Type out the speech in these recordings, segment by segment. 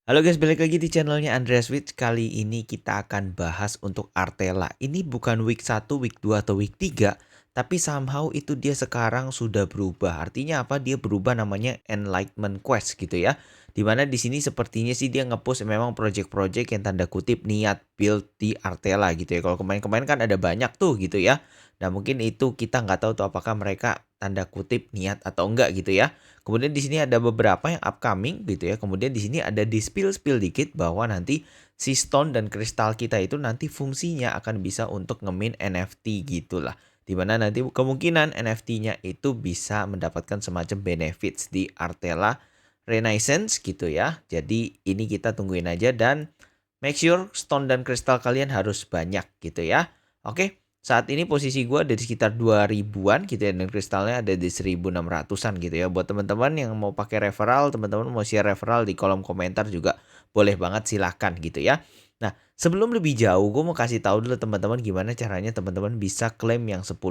Halo guys, balik lagi di channelnya Andreas Witch. Kali ini kita akan bahas untuk Artella. Ini bukan week 1, week 2, atau week 3, tapi somehow itu dia sekarang sudah berubah. Artinya apa? Dia berubah namanya Enlightenment Quest gitu ya. Dimana di sini sepertinya sih dia nge-push memang project-project yang tanda kutip niat build di Artella gitu ya. Kalau kemarin-kemarin kan ada banyak tuh gitu ya. Nah mungkin itu kita nggak tahu tuh apakah mereka tanda kutip niat atau enggak gitu ya. Kemudian di sini ada beberapa yang upcoming gitu ya. Kemudian di sini ada di spill dikit bahwa nanti si stone dan kristal kita itu nanti fungsinya akan bisa untuk ngemin NFT gitulah. Dimana nanti kemungkinan NFT-nya itu bisa mendapatkan semacam benefits di Artella Renaissance gitu ya. Jadi ini kita tungguin aja dan make sure stone dan kristal kalian harus banyak gitu ya. Oke. Saat ini posisi gue ada di sekitar 2000-an gitu ya, dan kristalnya ada di 1600-an gitu ya. Buat teman-teman yang mau pakai referral, teman-teman mau share referral di kolom komentar juga boleh banget, silahkan gitu ya. Nah, sebelum lebih jauh, gue mau kasih tahu dulu teman-teman gimana caranya teman-teman bisa klaim yang 10%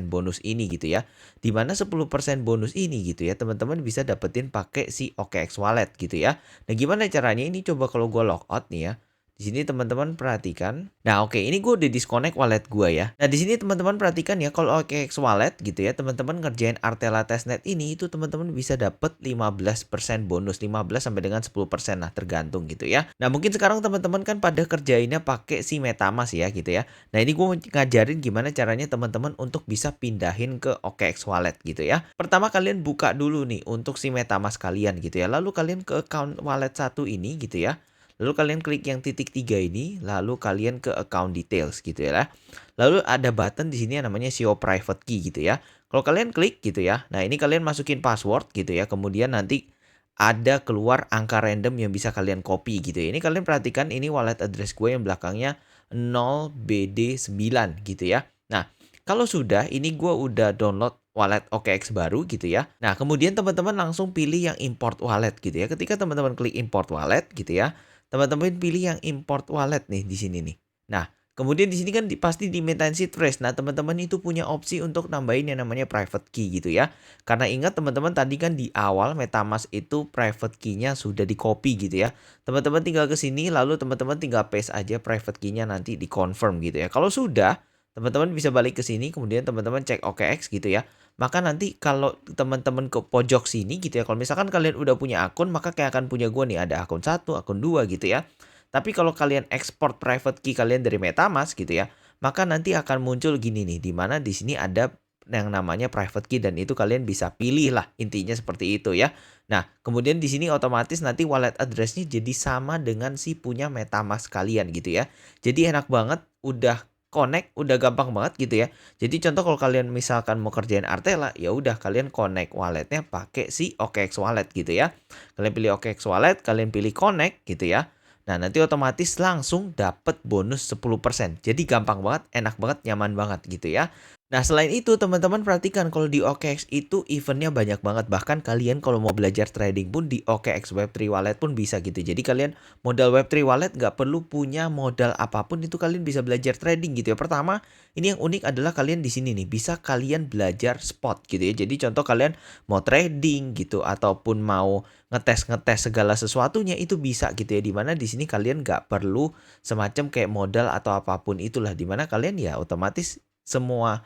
bonus ini gitu ya. Dimana 10% bonus ini gitu ya, teman-teman bisa dapetin pakai si OKX Wallet gitu ya. Nah, gimana caranya ini? Coba kalau gue logout nih ya. Di sini teman-teman perhatikan. Nah, oke, ini gue udah disconnect wallet gue ya. Nah, di sini teman-teman perhatikan ya, kalau OKX wallet gitu ya, teman-teman ngerjain Artella testnet ini itu teman-teman bisa dapat 15% bonus, 15 sampai dengan 10% lah tergantung gitu ya. Nah, mungkin sekarang teman-teman kan pada kerjainnya pakai si MetaMask ya gitu ya. Nah, ini gue ngajarin gimana caranya teman-teman untuk bisa pindahin ke OKX wallet gitu ya. Pertama kalian buka dulu nih untuk si MetaMask kalian gitu ya. Lalu kalian ke account wallet satu ini gitu ya. Lalu kalian klik yang titik 3 ini, lalu kalian ke account details gitu ya. Lalu ada button di sini yang namanya show private key gitu ya. Kalau kalian klik gitu ya. Nah, ini kalian masukin password gitu ya. Kemudian nanti ada keluar angka random yang bisa kalian copy gitu ya. Ini kalian perhatikan, ini wallet address gue yang belakangnya 0BD9 gitu ya. Nah, kalau sudah, ini gue udah download wallet OKX baru gitu ya. Nah, kemudian teman-teman langsung pilih yang import wallet gitu ya. Ketika teman-teman klik import wallet gitu ya, teman-teman pilih yang import wallet nih di sini nih. Nah, kemudian di sini kan pasti dimintain seed phrase. Nah, teman-teman itu punya opsi untuk nambahin yang namanya private key gitu ya. Karena ingat teman-teman tadi kan di awal MetaMask itu private key-nya sudah di-copy gitu ya. Teman-teman tinggal ke sini lalu teman-teman tinggal paste aja private key-nya, nanti di-confirm gitu ya. Kalau sudah, teman-teman bisa balik ke sini, kemudian teman-teman cek OKX gitu ya. Maka nanti kalau teman-teman ke pojok sini gitu ya, kalau misalkan kalian udah punya akun, maka kayak akan punya gue nih, ada akun 1, akun 2 gitu ya. Tapi kalau kalian export private key kalian dari MetaMask gitu ya, maka nanti akan muncul gini nih, di mana di sini ada yang namanya private key dan itu kalian bisa pilih lah, intinya seperti itu ya. Nah, kemudian di sini otomatis nanti wallet address-nya jadi sama dengan si punya MetaMask kalian gitu ya. Jadi enak banget, udah connect, udah gampang banget gitu ya. Jadi contoh kalau kalian misalkan mau kerjain Artella, ya udah kalian connect walletnya pakai si OKX wallet gitu ya. Kalian pilih OKX wallet, kalian pilih connect gitu ya. Nah, nanti otomatis langsung dapat bonus 10%. Jadi gampang banget, enak banget, nyaman banget gitu ya. Nah, selain itu teman-teman perhatikan kalau di OKX itu eventnya banyak banget. Bahkan kalian kalau mau belajar trading pun di OKX Web3 Wallet pun bisa gitu. Jadi kalian modal Web3 Wallet nggak perlu punya modal apapun, itu kalian bisa belajar trading gitu ya. Pertama, ini yang unik adalah kalian di sini nih bisa kalian belajar spot gitu ya. Jadi contoh kalian mau trading gitu ataupun mau ngetes segala sesuatunya itu bisa gitu ya. Dimana di sini kalian nggak perlu semacam kayak modal atau apapun itulah. Dimana kalian ya otomatis semua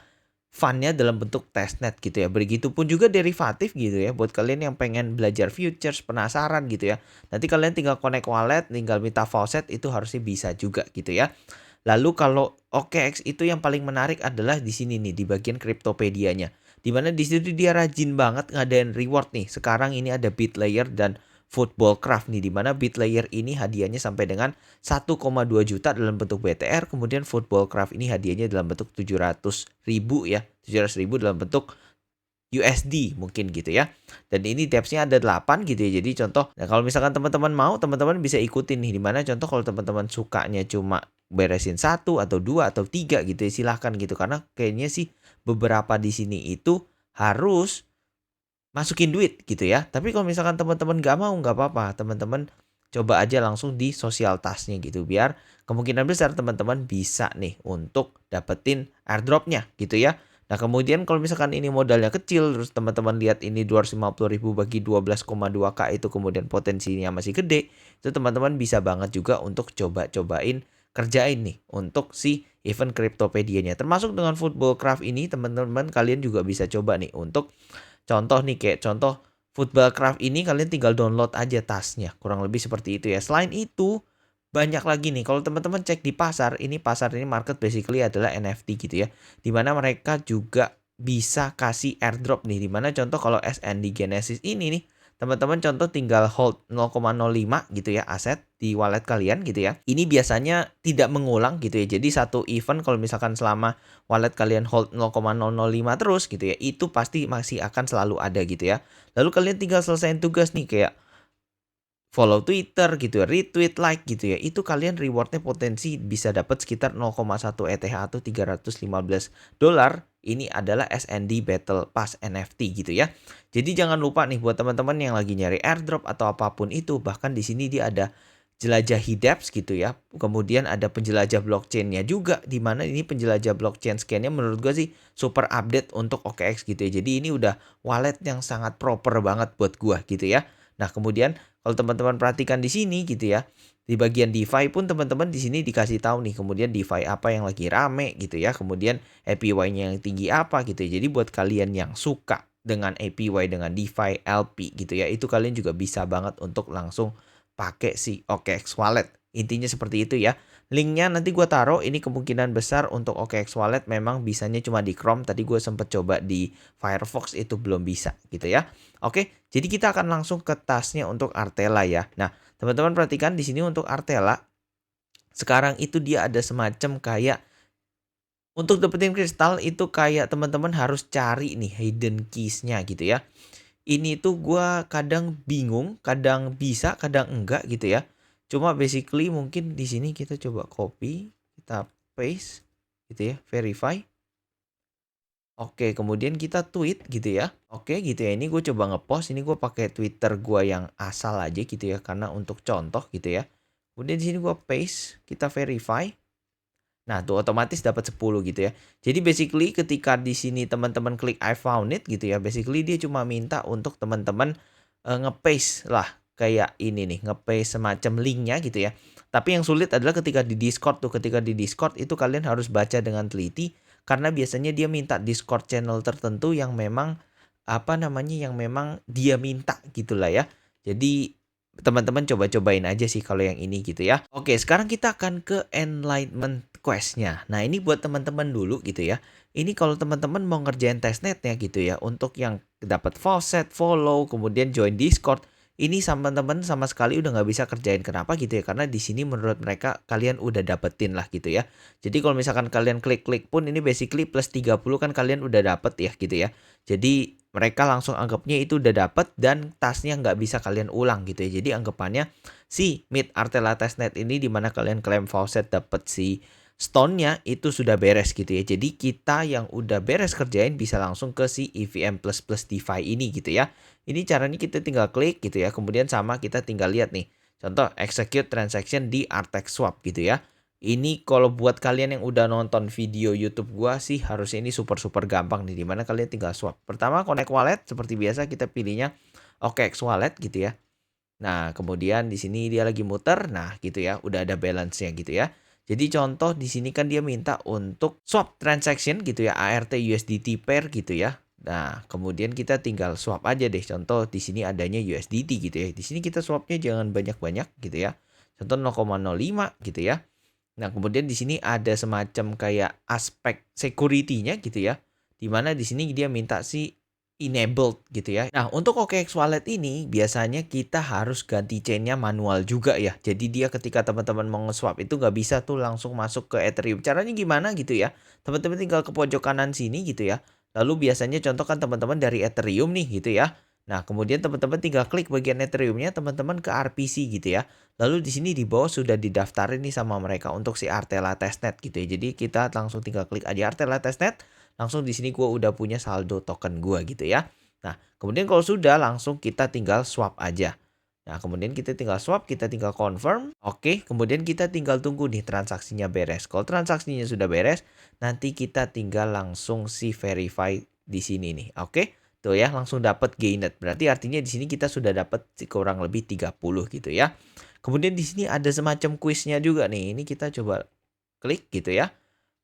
fund-nya dalam bentuk testnet gitu ya. Begitupun juga derivatif gitu ya. Buat kalian yang pengen belajar futures, penasaran gitu ya. Nanti kalian tinggal connect wallet, tinggal minta faucet, itu harusnya bisa juga gitu ya. Lalu kalau OKX itu yang paling menarik adalah di sini nih, di bagian Cryptopedia-nya. Dimana di situ dia rajin banget ngadain reward nih. Sekarang ini ada Bitlayer dan Football Craft nih, dimana Bitlayer ini hadiahnya sampai dengan 1,2 juta dalam bentuk BTR, kemudian Football Craft ini hadiahnya dalam bentuk 700.000 ya, 700.000 dalam bentuk USD mungkin gitu ya. Dan ini tipsnya ada 8 gitu ya. Jadi contoh, nah kalau misalkan teman-teman mau, teman-teman bisa ikutin nih. Dimana contoh kalau teman-teman sukanya cuma beresin 1 atau 2 atau 3 gitu ya, silahkan gitu. Karena kayaknya sih beberapa di sini itu harus masukin duit gitu ya. Tapi kalau misalkan teman-teman nggak mau, nggak apa-apa. Teman-teman coba aja langsung di sosial tasnya gitu. Biar kemungkinan besar teman-teman bisa nih untuk dapetin airdropnya gitu ya. Nah, kemudian kalau misalkan ini modalnya kecil, terus teman-teman lihat ini 250.000 bagi 12,2K itu kemudian potensinya masih gede, itu teman-teman bisa banget juga untuk coba-cobain kerjain nih untuk si event Cryptopedia-nya. Termasuk dengan Football Craft ini teman-teman kalian juga bisa coba nih untuk contoh nih kayak contoh Football Craft ini kalian tinggal download aja tasnya. Kurang lebih seperti itu ya. Selain itu banyak lagi nih, kalau teman-teman cek di pasar ini market basically adalah NFT gitu ya. Dimana mereka juga bisa kasih airdrop nih. Dimana contoh kalau SND Genesis ini nih, teman-teman contoh tinggal hold 0,05 gitu ya aset di wallet kalian gitu ya. Ini biasanya tidak mengulang gitu ya. Jadi satu event kalau misalkan selama wallet kalian hold 0,005 terus gitu ya, itu pasti masih akan selalu ada gitu ya. Lalu kalian tinggal selesaiin tugas nih kayak follow Twitter gitu ya, retweet, like gitu ya, itu kalian rewardnya potensi bisa dapat sekitar 0,1 ETH atau $315. Ini adalah SND Battle Pass NFT gitu ya. Jadi jangan lupa nih buat teman-teman yang lagi nyari airdrop atau apapun itu, bahkan di sini dia ada jelajahi dApps gitu ya. Kemudian ada penjelajah blockchain-nya juga, di mana ini penjelajah blockchain scan-nya menurut gue sih super update untuk OKX gitu ya. Jadi ini udah wallet yang sangat proper banget buat gua gitu ya. Nah, kemudian kalau teman-teman perhatikan di sini gitu ya, di bagian DeFi pun teman-teman di sini dikasih tahu nih, kemudian DeFi apa yang lagi rame gitu ya, kemudian APY-nya yang tinggi apa gitu ya. Jadi buat kalian yang suka dengan APY dengan DeFi LP gitu ya, itu kalian juga bisa banget untuk langsung pakai si OKX Wallet. Intinya seperti itu ya. Linknya nanti gue taruh, ini kemungkinan besar untuk OKX Wallet memang bisanya cuma di Chrome. Tadi gue sempat coba di Firefox itu belum bisa gitu ya. Oke, jadi kita akan langsung ke tasnya untuk Artella ya. Nah, teman-teman perhatikan di sini untuk Artella, sekarang itu dia ada semacam kayak untuk dapetin kristal itu kayak teman-teman harus cari nih hidden keys-nya gitu ya. Ini tuh gua kadang bingung, kadang bisa, kadang enggak gitu ya. Cuma basically mungkin di sini kita coba copy, kita paste gitu ya, verify. Oke, kemudian kita tweet gitu ya. Oke, gitu ya. Ini gue coba ngepost. Ini gue pakai Twitter gue yang asal aja gitu ya, karena untuk contoh gitu ya. Kemudian di sini gue paste, kita verify. Nah, tuh otomatis dapat 10 gitu ya. Jadi basically ketika di sini teman-teman klik I found it gitu ya, basically dia cuma minta untuk teman-teman nge-paste lah kayak ini nih, nge-paste semacam linknya gitu ya. Tapi yang sulit adalah ketika di Discord tuh, ketika di Discord itu kalian harus baca dengan teliti karena biasanya dia minta Discord channel tertentu yang memang apa namanya yang memang dia minta gitulah ya. Jadi teman-teman coba-cobain aja sih kalau yang ini gitu ya. Oke, sekarang kita akan ke Enlightenment Quest-nya. Nah, ini buat teman-teman dulu gitu ya. Ini kalau teman-teman mau ngerjain testnetnya gitu ya, untuk yang dapat faucet, follow, kemudian join Discord, ini sama teman-teman sama sekali udah nggak bisa kerjain. Kenapa gitu ya? Karena di sini menurut mereka kalian udah dapetin lah gitu ya. Jadi kalau misalkan kalian klik-klik pun ini basically plus 30 kan kalian udah dapet ya gitu ya. Jadi mereka langsung anggapnya itu udah dapet dan tasnya nggak bisa kalian ulang gitu ya. Jadi anggapannya si Meet Artella Testnet ini dimana kalian klaim faucet dapet si stone-nya itu sudah beres gitu ya. Jadi kita yang udah beres kerjain bisa langsung ke si EVM++ DeFi ini gitu ya. Ini caranya kita tinggal klik gitu ya. Kemudian sama kita tinggal lihat nih. Contoh execute transaction di Artex Swap gitu ya. Ini kalau buat kalian yang udah nonton video YouTube gua sih harusnya ini super gampang nih, dimana kalian tinggal swap. Pertama connect wallet seperti biasa kita pilihnya OKX wallet gitu ya. Nah, kemudian di sini dia lagi muter. Nah, gitu ya, udah ada balance-nya gitu ya. Jadi contoh di sini kan dia minta untuk swap transaction gitu ya, ART USDT pair gitu ya. Nah, kemudian kita tinggal swap aja deh. Contoh di sini adanya USDT gitu ya. Di sini kita swapnya jangan banyak-banyak gitu ya. Contoh 0,05 gitu ya. Nah, kemudian di sini ada semacam kayak aspek security-nya gitu ya. Di mana di sini dia minta si enabled gitu ya. Nah, untuk OKX Wallet ini biasanya kita harus ganti chain-nya manual juga ya. Jadi dia ketika teman-teman mau nge-swap itu nggak bisa tuh langsung masuk ke Ethereum. Caranya gimana gitu ya? Teman-teman tinggal ke pojok kanan sini gitu ya. Lalu biasanya contoh kan teman-teman dari Ethereum nih gitu ya. Nah, kemudian teman-teman tinggal klik bagian Ethereum-nya, teman-teman ke RPC gitu ya. Lalu di sini di bawah sudah didaftarin nih sama mereka untuk si Artella Testnet gitu ya. Jadi kita langsung tinggal klik aja Artella Testnet, langsung di sini gue udah punya saldo token gue gitu ya. Nah, kemudian kalau sudah langsung kita tinggal swap aja. Nah, kemudian kita tinggal swap, kita tinggal confirm. Oke, kemudian kita tinggal tunggu nih transaksinya beres. Kalau transaksinya sudah beres, nanti kita tinggal langsung si verify di sini nih. Oke, tuh ya langsung dapat gained. Berarti artinya di sini kita sudah dapat kurang lebih 30 gitu ya. Kemudian di sini ada semacam quiznya juga nih. Ini kita coba klik gitu ya.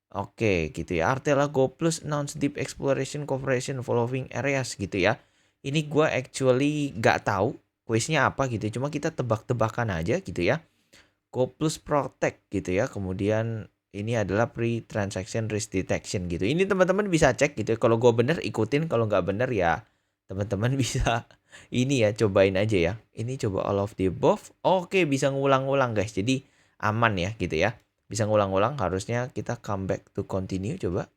Oke, gitu ya. Artela Go Plus announce deep exploration cooperation following areas gitu ya. Ini gua actually nggak tahu quiznya apa gitu. Cuma kita tebak-tebakan aja gitu ya. Go Plus Protect gitu ya. Kemudian ini adalah pre-transaction risk detection gitu. Ini teman-teman bisa cek gitu. Kalau gua bener ikutin, kalau nggak bener ya teman-teman bisa ini ya cobain aja ya. Ini coba all of the above. Oke, bisa ngulang-ngulang guys. Jadi aman ya gitu ya. Bisa ngulang-ngulang, harusnya kita come back to continue coba.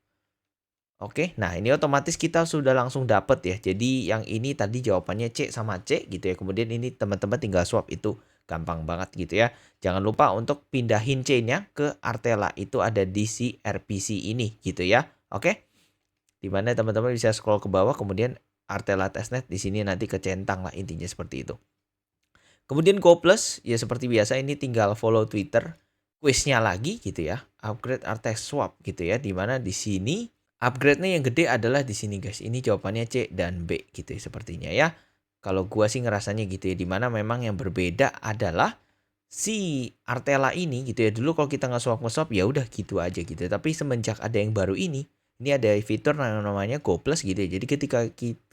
Oke, nah ini otomatis kita sudah langsung dapet ya. Jadi yang ini tadi jawabannya C sama C gitu ya. Kemudian ini teman-teman tinggal swap, itu gampang banget gitu ya. Jangan lupa untuk pindahin C-nya ke Artela. Itu ada di si RPC ini gitu ya. Oke. Dimana teman-teman bisa scroll ke bawah, kemudian Artela testnet di sini nanti kecentang lah, intinya seperti itu. Kemudian Go Plus ya seperti biasa, ini tinggal follow Twitter. Quiznya lagi gitu ya. Upgrade Artex Swap gitu ya. Dimana di sini upgrade-nya yang gede adalah di sini guys. Ini jawabannya C dan B gitu ya sepertinya ya. Kalau gua sih ngerasanya gitu ya. Dimana memang yang berbeda adalah si Artela ini gitu ya. Dulu kalau kita nge-swap ya udah gitu aja gitu. Tapi semenjak ada yang baru ini ada fitur namanya Go Plus gitu ya. Jadi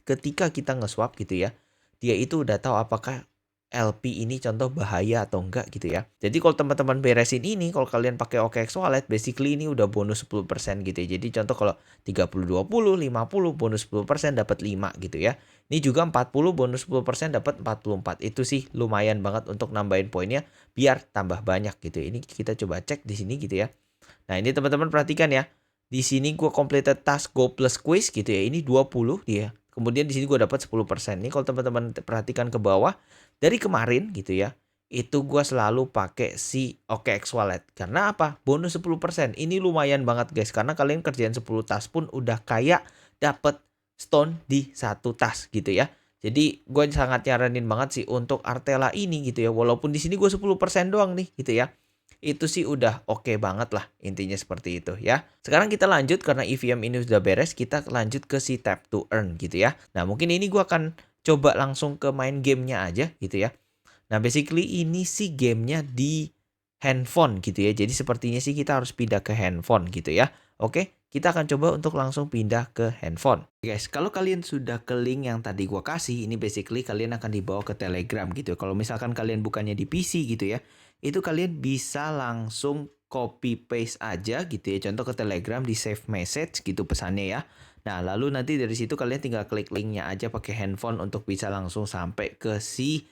ketika kita nge-swap gitu ya, dia itu udah tahu apakah LP ini contoh bahaya atau enggak gitu ya. Jadi kalau teman-teman beresin ini, kalau kalian pakai OKX Wallet, basically ini udah bonus 10% gitu ya. Jadi contoh kalau 30-20, 50 bonus 10% dapat 5 gitu ya. Ini juga 40 bonus 10% dapat 44. Itu sih lumayan banget untuk nambahin poinnya biar tambah banyak gitu ya. Ini kita coba cek di sini gitu ya. Nah, ini teman-teman perhatikan ya. Di sini gua completed task Go Plus quiz gitu ya. Ini 20 dia. Kemudian di sini gua dapat 10%. Ini kalau teman-teman perhatikan ke bawah, dari kemarin gitu ya, itu gua selalu pakai si OKX Wallet. Karena apa? Bonus 10%. Ini lumayan banget guys, karena kalian kerjain 10 task pun udah kayak dapat stone di satu task gitu ya. Jadi gue sangat nyaranin banget sih untuk Artela ini gitu ya. Walaupun di sini gue 10% doang nih gitu ya. Itu sih udah oke banget lah, intinya seperti itu ya. Sekarang kita lanjut, karena EVM ini sudah beres, kita lanjut ke si tap to earn gitu ya. Nah, mungkin ini gua akan coba langsung ke main gamenya aja gitu ya. Nah, basically ini sih gamenya di handphone gitu ya. Jadi sepertinya sih kita harus pindah ke handphone gitu ya. Oke, kita akan coba untuk langsung pindah ke handphone. Guys, kalau kalian sudah ke link yang tadi gua kasih, ini basically kalian akan dibawa ke Telegram gitu. Kalau misalkan kalian bukannya di PC gitu ya, itu kalian bisa langsung copy paste aja gitu ya. Contoh ke Telegram, di save message gitu pesannya ya. Nah, lalu nanti dari situ kalian tinggal klik linknya aja pakai handphone untuk bisa langsung sampai ke si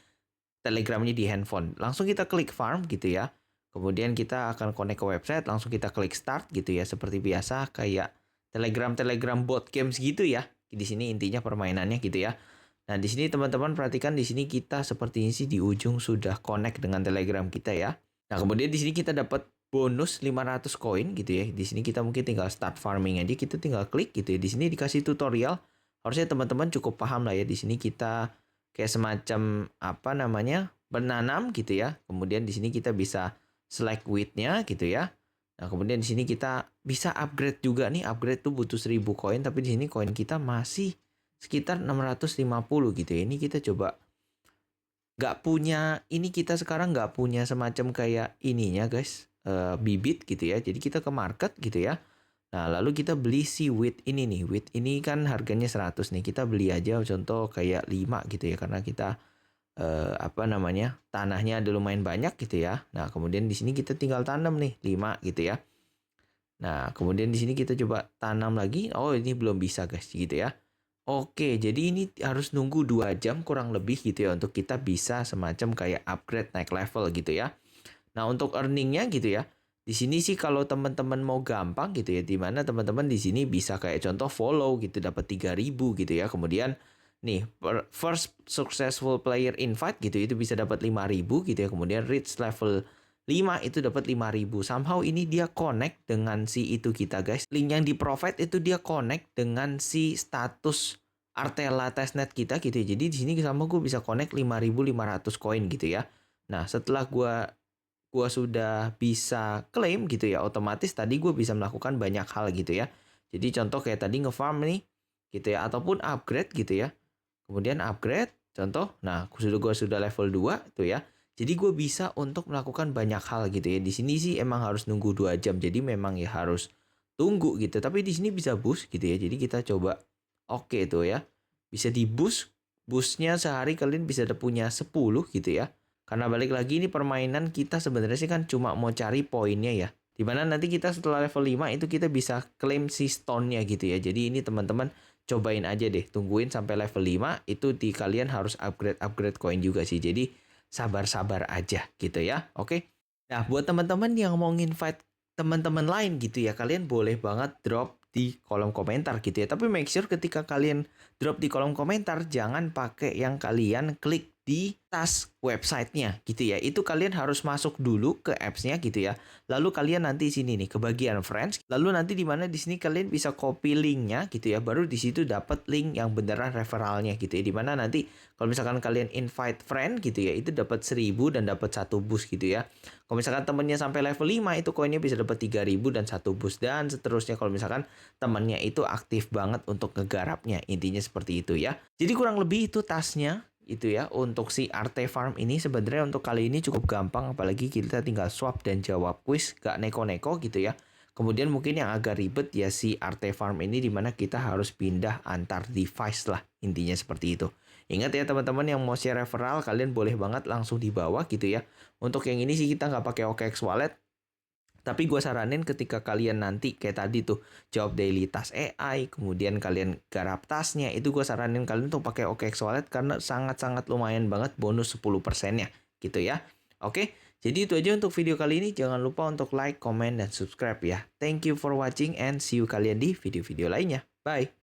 Telegramnya di handphone. Langsung kita klik farm gitu ya. Kemudian kita akan connect ke website, langsung kita klik start gitu ya. Seperti biasa kayak Telegram bot games gitu ya. Di sini intinya permainannya gitu ya. Nah, di sini teman-teman perhatikan, di sini kita sepertinya sih di ujung sudah connect dengan Telegram kita ya. Nah, kemudian di sini kita dapat bonus 500 koin gitu ya. Di sini kita mungkin tinggal start farming aja, kita tinggal klik gitu ya. Di sini dikasih tutorial. Harusnya teman-teman cukup paham lah ya. Di sini kita kayak semacam apa namanya? Menanam gitu ya. Kemudian di sini kita bisa select width-nya gitu ya. Nah, kemudian di sini kita bisa upgrade juga nih. Upgrade tuh butuh 1000 koin, tapi di sini koin kita masih sekitar 650 gitu ya. Ini kita coba nggak punya, ini kita sekarang nggak punya semacam kayak ininya guys, bibit gitu ya. Jadi kita ke market gitu ya. Nah, lalu kita beli si wheat ini nih. Wheat ini kan harganya 100 nih. Kita beli aja contoh kayak 5 gitu ya, karena kita apa namanya? Tanahnya ada lumayan banyak gitu ya. Nah, kemudian di sini kita tinggal tanam nih 5 gitu ya. Nah, kemudian di sini kita coba tanam lagi. Oh, ini belum bisa guys gitu ya. Oke, jadi ini harus nunggu 2 jam kurang lebih gitu ya untuk kita bisa semacam kayak upgrade naik level gitu ya. Nah, untuk earningnya gitu ya. Di sini sih kalau teman-teman mau gampang gitu ya, di mana teman-teman di sini bisa kayak contoh follow gitu dapat 3.000 gitu ya. Kemudian nih first successful player invite gitu itu bisa dapat 5.000 gitu ya. Kemudian reach level 5 itu dapat 5.000. Somehow ini dia connect dengan si itu kita guys. Link yang di provide itu dia connect dengan si status Artella testnet kita gitu ya. Jadi di sini sama gue bisa connect 5.500 koin gitu ya. Nah, setelah gua sudah bisa claim gitu ya, otomatis tadi gue bisa melakukan banyak hal gitu ya. Jadi contoh kayak tadi ngefarm nih gitu ya, ataupun upgrade gitu ya. Kemudian upgrade contoh, nah gue sudah level 2 tuh ya. Jadi gue bisa untuk melakukan banyak hal gitu ya. Di sini sih emang harus nunggu 2 jam. Jadi memang ya harus tunggu gitu. Tapi di sini bisa boost gitu ya. Jadi kita coba oke tuh ya. Bisa di boost. Boostnya sehari kalian bisa punya 10 gitu ya. Karena balik lagi ini permainan kita sebenarnya sih kan cuma mau cari poinnya ya. Dimana nanti kita setelah level 5 itu kita bisa claim si stone-nya gitu ya. Jadi ini teman-teman cobain aja deh. Tungguin sampai level 5 itu di kalian harus upgrade koin juga sih. Jadi sabar-sabar aja gitu ya. Oke. Nah, buat teman-teman yang mau invite teman-teman lain gitu ya, kalian boleh banget drop di kolom komentar gitu ya. Tapi make sure ketika kalian drop di kolom komentar jangan pakai yang kalian klik di tas websitenya gitu ya. Itu kalian harus masuk dulu ke apps-nya gitu ya. Lalu kalian nanti sini nih ke bagian friends. Lalu nanti di mana di sini kalian bisa copy linknya gitu ya. Baru di situ dapat link yang beneran referralnya gitu ya. Di mana nanti kalau misalkan kalian invite friend gitu ya, itu dapat 1000 dan dapat 1 boost gitu ya. Kalau misalkan temennya sampai level 5 itu koinnya bisa dapat 3000 dan 1 boost dan seterusnya kalau misalkan temennya itu aktif banget untuk ngegarapnya. Intinya seperti itu ya. Jadi kurang lebih itu tasnya itu ya untuk si Arte Farm ini. Sebenarnya untuk kali ini cukup gampang, apalagi kita tinggal swap dan jawab quiz, gak neko-neko gitu ya. Kemudian mungkin yang agak ribet ya si Arte Farm ini, dimana kita harus pindah antar device lah, intinya seperti itu. Ingat ya teman-teman yang mau share referral, kalian boleh banget langsung di bawah gitu ya. Untuk yang ini sih kita nggak pakai OKX Wallet, tapi gue saranin ketika kalian nanti kayak tadi tuh jawab daily task AI, kemudian kalian garap tasnya, itu gue saranin kalian tuh pakai OKX Wallet karena sangat-sangat lumayan banget bonus 10%-nya gitu ya. Oke, jadi itu aja untuk video kali ini. Jangan lupa untuk like, comment, dan subscribe ya. Thank you for watching and see you kalian di video-video lainnya. Bye!